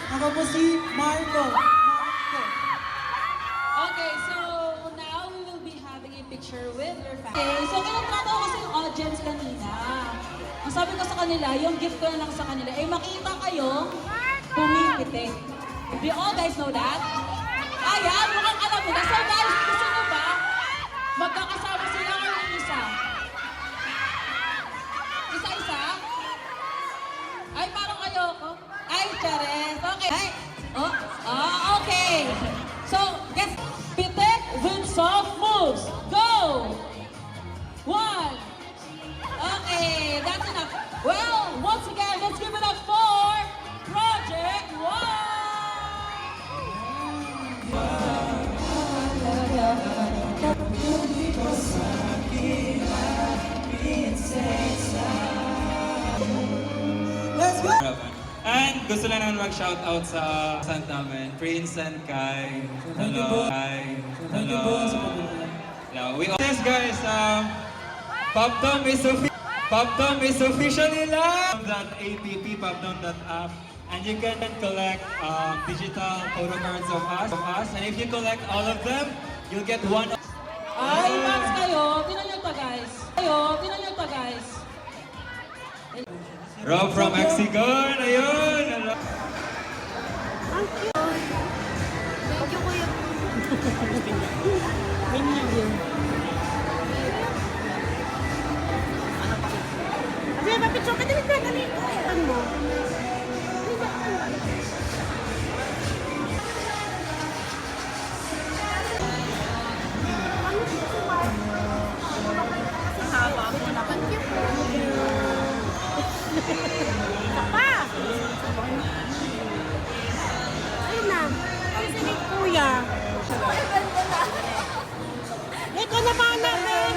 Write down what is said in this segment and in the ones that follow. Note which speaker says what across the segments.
Speaker 1: Ako po si Marco. Marco.
Speaker 2: Okay, so now we will be having a picture with your family. Okay, so kinatrato ko kasi yung audience kanina. Ang sabi ko sa kanila, yung gift ko na lang sa kanila, ay makita kayong pumipitik. Do you all guys know that? Ayan, mukhang alam mo na. So guys, gusto mo ba magkakasama sila o isa? Isa-isa? Ay, parang ayoko. Ay, chares. Okay. Ay, okay. So, guess, pitik with soft moves. Go! One. Okay, that's enough. Well, once again, let's give it up for Project One.
Speaker 1: Let's go!
Speaker 3: And gusto lang naman mag-shoutout sa sant namin, Prince and Kai.
Speaker 1: Thank you po.
Speaker 3: Kai.
Speaker 1: Thank you po sa pagpunta.
Speaker 3: Hello. Yes guys, Popdom is officially live! That app, popdom.app, and you can collect digital photo cards of us. And if you collect all of them, you'll get one.
Speaker 2: Ay, Max kayo. Tinan nyo to, guys. Tinan nyo to, guys.
Speaker 3: Rob from Mexico, ayun!
Speaker 4: Thank you, Kuya. Kasi mapicture ka din na ganito. Ano mo? Haba mo naman. Pa! Ayun na. Ang sinig, Kuya. Ikaw na ba namin?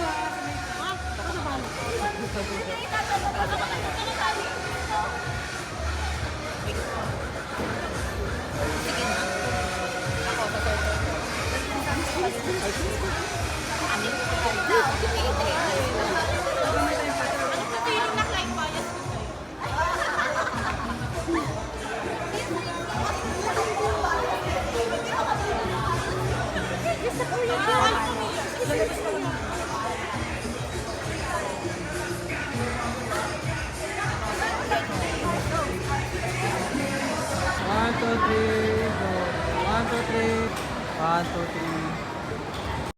Speaker 4: Ha? Ikaw na ba?
Speaker 1: One, two, three, go. 1, 2, 3. 1, 2, 3.